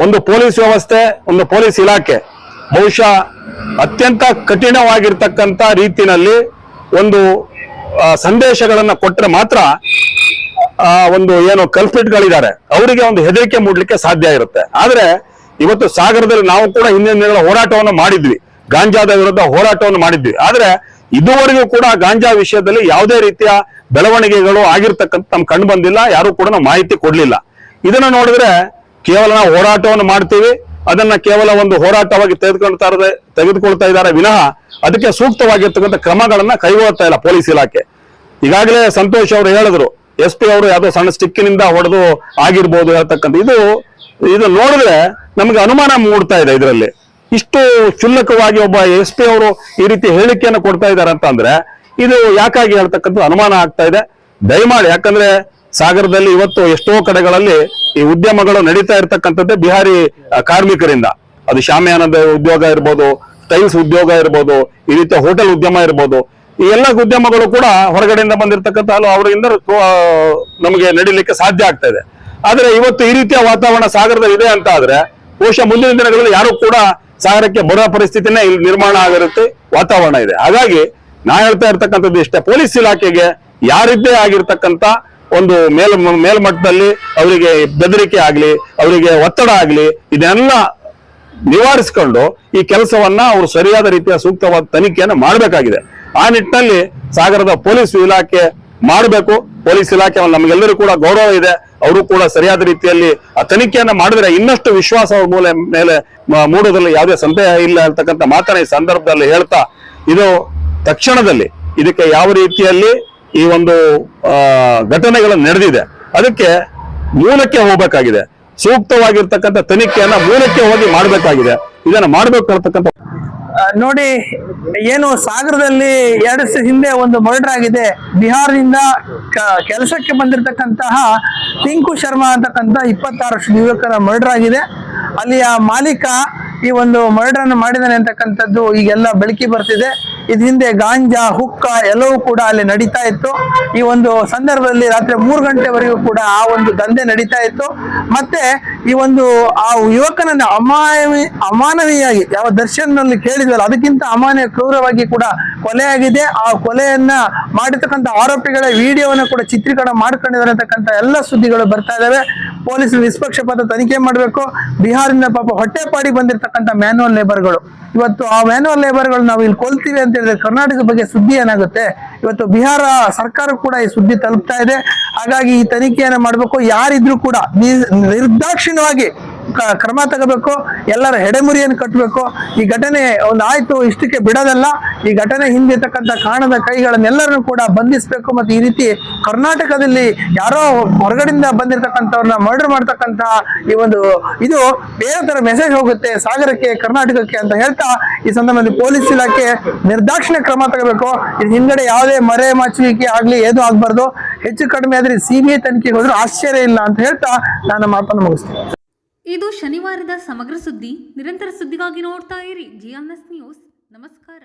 ಒಂದು ಪೊಲೀಸ್ ವ್ಯವಸ್ಥೆ, ಒಂದು ಪೊಲೀಸ್ ಇಲಾಖೆ ಬಹುಶಃ ಅತ್ಯಂತ ಕಠಿಣವಾಗಿರ್ತಕ್ಕಂಥ ರೀತಿಯಲ್ಲಿ ಒಂದು ಸಂದೇಶಗಳನ್ನ ಕೊಟ್ಟರೆ ಮಾತ್ರ ಒಂದು ಏನು ಕಲ್ಪಿಟ್ಗಳಿದ್ದಾರೆ ಅವರಿಗೆ ಒಂದು ಹೆದರಿಕೆ ಮೂಡ್ಲಿಕ್ಕೆ ಸಾಧ್ಯ ಇರುತ್ತೆ. ಆದ್ರೆ ಇವತ್ತು ಸಾಗರದಲ್ಲಿ ನಾವು ಕೂಡ ಹಿಂದಿನ ದಿನಗಳ ಹೋರಾಟವನ್ನು ಮಾಡಿದ್ವಿ, ಗಾಂಜಾದ ವಿರುದ್ಧ ಹೋರಾಟವನ್ನು ಮಾಡಿದ್ವಿ. ಆದ್ರೆ ಇದುವರೆಗೂ ಕೂಡ ಗಾಂಜಾ ವಿಷಯದಲ್ಲಿ ಯಾವುದೇ ರೀತಿಯ ಬೆಳವಣಿಗೆಗಳು ಆಗಿರ್ತಕ್ಕಂಥ ನಮ್ಗೆ ಕಂಡು ಬಂದಿಲ್ಲ, ಯಾರು ಕೂಡ ಮಾಹಿತಿ ಕೊಡ್ಲಿಲ್ಲ. ಇದನ್ನ ನೋಡಿದ್ರೆ ಕೇವಲ ನಾವು ಹೋರಾಟವನ್ನು ಮಾಡ್ತೀವಿ, ಅದನ್ನ ಕೇವಲ ಒಂದು ಹೋರಾಟವಾಗಿ ತೆಗೆದುಕೊಳ್ತಾ ಇದ್ದಾರೆ ವಿನಃ ಅದಕ್ಕೆ ಸೂಕ್ತವಾಗಿರ್ತಕ್ಕಂಥ ಕ್ರಮಗಳನ್ನ ಕೈಗೊಳ್ತಾ ಇಲ್ಲ ಪೊಲೀಸ್ ಇಲಾಖೆ. ಈಗಾಗಲೇ ಸಂತೋಷ್ ಅವರು ಹೇಳಿದ್ರು, SP ಅವರು ಯಾವುದೋ ಸಣ್ಣ ಸ್ಟಿಕ್ಕಿನಿಂದ ಹೊಡೆದು ಆಗಿರ್ಬೋದು ಹೇಳ್ತಕ್ಕಂಥ ಇದು ನೋಡಿದ್ರೆ ನಮಗೆ ಅನುಮಾನ ಮೂಡ್ತಾ ಇದೆ. ಇದರಲ್ಲಿ ಇಷ್ಟು ಕ್ಷುಲ್ಲಕವಾಗಿ ಒಬ್ಬ SP ಅವರು ಈ ರೀತಿ ಹೇಳಿಕೆಯನ್ನು ಕೊಡ್ತಾ ಇದ್ದಾರೆ ಅಂತ ಅಂದ್ರೆ ಇದು ಯಾಕಾಗಿ ಹೇಳ್ತಕ್ಕಂಥ ಅನುಮಾನ ಆಗ್ತಾ ಇದೆ. ದಯಮಾಡಿ, ಯಾಕಂದ್ರೆ ಸಾಗರದಲ್ಲಿ ಇವತ್ತು ಎಷ್ಟೋ ಕಡೆಗಳಲ್ಲಿ ಈ ಉದ್ಯಮಗಳು ನಡೀತಾ ಇರ್ತಕ್ಕಂಥದ್ದೇ ಬಿಹಾರಿ ಕಾರ್ಮಿಕರಿಂದ. ಅದು ಶಾಮಿಯಾನದ ಉದ್ಯೋಗ ಇರ್ಬೋದು, ಟೈಲ್ಸ್ ಉದ್ಯೋಗ ಇರ್ಬೋದು, ಈ ರೀತಿಯ ಹೋಟೆಲ್ ಉದ್ಯಮ ಇರ್ಬೋದು. ಈ ಎಲ್ಲ ಉದ್ಯಮಗಳು ಕೂಡ ಹೊರಗಡೆಯಿಂದ ಬಂದಿರತಕ್ಕಂಥ ಅವರಿಂದ ನಮಗೆ ನಡೀಲಿಕ್ಕೆ ಸಾಧ್ಯ ಆಗ್ತಾ ಇದೆ. ಆದ್ರೆ ಇವತ್ತು ಈ ರೀತಿಯ ವಾತಾವರಣ ಸಾಗರದಲ್ಲಿ ಇದೆ ಅಂತ ಆದ್ರೆ ಬಹುಶಃ ಮುಂದಿನ ದಿನಗಳಲ್ಲಿ ಯಾರು ಕೂಡ ಸಾಗರಕ್ಕೆ ಬರೋ ಪರಿಸ್ಥಿತಿನೇ ಇಲ್ಲಿ ನಿರ್ಮಾಣ ಆಗಿರುತ್ತೆ ವಾತಾವರಣ ಇದೆ. ಹಾಗಾಗಿ ನಾ ಹೇಳ್ತಾ ಇರ್ತಕ್ಕಂಥದ್ದು ಇಷ್ಟೇ, ಪೊಲೀಸ್ ಇಲಾಖೆಗೆ ಯಾರಿದ್ದೇ ಆಗಿರ್ತಕ್ಕಂಥ ಒಂದು ಮೇಲ್ಮಟ್ಟದಲ್ಲಿ ಅವರಿಗೆ ಬೆದರಿಕೆ ಆಗ್ಲಿ, ಅವರಿಗೆ ಒತ್ತಡ ಆಗ್ಲಿ, ಇದನ್ನೆಲ್ಲ ನಿವಾರಿಸಿಕೊಂಡು ಈ ಕೆಲಸವನ್ನ ಅವರು ಸರಿಯಾದ ರೀತಿಯ ಸೂಕ್ತವಾದ ತನಿಖೆಯನ್ನು ಮಾಡಬೇಕಾಗಿದೆ. ಆ ನಿಟ್ಟಿನಲ್ಲಿ ಸಾಗರದ ಪೊಲೀಸ್ ಇಲಾಖೆ ಮಾಡಬೇಕು. ಪೊಲೀಸ್ ಇಲಾಖೆ ನಮಗೆಲ್ಲರೂ ಕೂಡ ಗೌರವ ಇದೆ, ಅವರು ಕೂಡ ಸರಿಯಾದ ರೀತಿಯಲ್ಲಿ ಆ ತನಿಖೆಯನ್ನ ಮಾಡಿದ್ರೆ ಇನ್ನಷ್ಟು ವಿಶ್ವಾಸ ಅವ್ರ ಮೇಲೆ ಮೂಡೋದ್ರಲ್ಲಿ ಯಾವುದೇ ಸಂದೇಹ ಇಲ್ಲ ಅಂತಕ್ಕಂಥ ಮಾತನ್ನ ಈ ಸಂದರ್ಭದಲ್ಲಿ ಹೇಳ್ತಾ, ಇದು ತಕ್ಷಣದಲ್ಲಿ ಇದಕ್ಕೆ ಯಾವ ರೀತಿಯಲ್ಲಿ ಈ ಒಂದು ಘಟನೆಗಳು ನಡೆದಿದೆ ಅದಕ್ಕೆ ಮೂಲಕ್ಕೆ ಹೋಗ್ಬೇಕಾಗಿದೆ. ಸೂಕ್ತವಾಗಿರ್ತಕ್ಕಂಥ ತನಿಖೆಯನ್ನ ಮೂಲಕ್ಕೆ ಹೋಗಿ ಮಾಡಬೇಕಾಗಿದೆ. ಇದನ್ನ ಮಾಡಬೇಕು ಅಂತಕ್ಕಂಥ ನೋಡಿ, ಏನು ಸಾಗರದಲ್ಲಿ 2 ದಿವಸ ಹಿಂದೆ ಒಂದು ಮರ್ಡರ್ ಆಗಿದೆ. ಬಿಹಾರದಿಂದ ಕೆಲಸಕ್ಕೆ ಬಂದಿರತಕ್ಕಂತಹ ಟಿಂಕು ಶರ್ಮಾ ಅಂತಕ್ಕಂಥ 26 ವರ್ಷದ ಯುವಕರ ಮರ್ಡರ್ ಆಗಿದೆ. ಅಲ್ಲಿಯ ಮಾಲೀಕ ಈ ಒಂದು ಮರ್ಡರ್ ಅನ್ನು ಮಾಡಿದಾನೆ ಅಂತಕ್ಕಂಥದ್ದು ಈಗೆಲ್ಲ ಬೆಳಕಿ ಬರ್ತಿದೆ. ಇದ್ ಹಿಂದೆ ಗಾಂಜಾ, ಹುಕ್ಕ ಎಲ್ಲವೂ ಕೂಡ ಅಲ್ಲಿ ನಡೀತಾ ಇತ್ತು. ಈ ಒಂದು ಸಂದರ್ಭದಲ್ಲಿ ರಾತ್ರಿ 3 ಗಂಟೆವರೆಗೂ ಕೂಡ ಆ ಒಂದು ದಂಧೆ ನಡೀತಾ ಇತ್ತು. ಮತ್ತೆ ಈ ಒಂದು ಆ ಯುವಕನನ್ನ ಅಮಾನವೀಯಾಗಿ ಯಾವ ದರ್ಶನ್ನಲ್ಲಿ ಕೇಳಿದ್ವಲ್ಲ ಅದಕ್ಕಿಂತ ಅಮಾನವೀಯ ಕ್ರೂರವಾಗಿ ಕೂಡ ಕೊಲೆ ಆಗಿದೆ. ಆ ಕೊಲೆಯನ್ನ ಮಾಡಿರ್ತಕ್ಕಂಥ ಆರೋಪಿಗಳ ವಿಡಿಯೋವನ್ನು ಕೂಡ ಚಿತ್ರೀಕರಣ ಮಾಡ್ಕೊಂಡಿದ್ದಾರೆ ಅಂತಕ್ಕಂಥ ಎಲ್ಲ ಸುದ್ದಿಗಳು ಬರ್ತಾ ಇದಾವೆ. ಪೊಲೀಸರು ನಿಷ್ಪಕ್ಷಪಾತ ತನಿಖೆ ಮಾಡಬೇಕು. ಬಿಹಾರದಿಂದ ಪಾಪ ಹೊಟ್ಟೆಪಾಡಿ ಬಂದಿರತಕ್ಕಂಥ ಮ್ಯಾನುವಲ್ ಲೇಬರ್ಗಳು, ಇವತ್ತು ಆ ಮ್ಯಾನುವಲ್ ಲೇಬರ್ಗಳು ನಾವು ಇಲ್ಲಿ ಕೊಲ್ತೀವಿ ಅಂತ ಹೇಳಿದ್ರೆ ಕರ್ನಾಟಕ ಬಗ್ಗೆ ಸುದ್ದಿ ಏನಾಗುತ್ತೆ? ಇವತ್ತು ಬಿಹಾರ ಸರ್ಕಾರ ಕೂಡ ಈ ಸುದ್ದಿ ತಲುಪ್ತಾ ಇದೆ. ಹಾಗಾಗಿ ಈ ತನಿಖೆಯನ್ನು ಮಾಡಬೇಕು. ಯಾರಿದ್ರು ಕೂಡ ನಿರ್ದಾಕ್ಷಿಣ್ಯವಾಗಿ ಕ್ರಮ ತಗೋಬೇಕು. ಎಲ್ಲರ ಹೆಡೆಮುರಿಯನ್ನು ಕಟ್ಟಬೇಕು. ಈ ಘಟನೆ ಒಂದು ಆಯ್ತು ಇಷ್ಟಕ್ಕೆ ಬಿಡೋದಲ್ಲ. ಈ ಘಟನೆ ಹಿಂದಿರ್ತಕ್ಕಂಥ ಕಾಣದ ಕೈಗಳನ್ನೆಲ್ಲರನ್ನು ಕೂಡ ಬಂಧಿಸಬೇಕು. ಮತ್ತೆ ಈ ರೀತಿ ಕರ್ನಾಟಕದಲ್ಲಿ ಯಾರೋ ಹೊರಗಡೆಯಿಂದ ಬಂದಿರತಕ್ಕಂಥವ್ರನ್ನ ಮರ್ಡರ್ ಮಾಡ್ತಕ್ಕಂಥ ಈ ಒಂದು ಇದು ಬೇರೆ ತರ ಮೆಸೇಜ್ ಹೋಗುತ್ತೆ ಸಾಗರಕ್ಕೆ, ಕರ್ನಾಟಕಕ್ಕೆ ಅಂತ ಹೇಳ್ತಾ ಈ ಸಂದರ್ಭದಲ್ಲಿ ಪೊಲೀಸ್ ಇಲಾಖೆ ನಿರ್ದಾಕ್ಷಿಣ್ಯ ಕ್ರಮ ತಗೋಬೇಕು. ಇದು ಹಿಂಗಡೆ ಯಾವುದೇ ಮರೆ ಮಚ್ಚುವಿಕೆ ಆಗ್ಲಿ ಏನೂ ಆಗ್ಬಾರ್ದು. ಹೆಚ್ಚು ಕಡಿಮೆ ಆದ್ರೆ CBI ತನಿಖೆಗೆ ಹೋದ್ರೂ ಆಶ್ಚರ್ಯ ಇಲ್ಲ ಅಂತ ಹೇಳ್ತಾ ನಾನು ಮಾತನ್ನು ಮುಗಿಸ್ತೇನೆ. ಇದು ಶನಿವಾರದ ಸಮಗ್ರ ಸುದ್ದಿ. ನಿರಂತರ ಸುದ್ದಿಗಾಗಿ ನೋಡ್ತಾ ಇರಿ GNS ನ್ಯೂಸ್. ನಮಸ್ಕಾರ.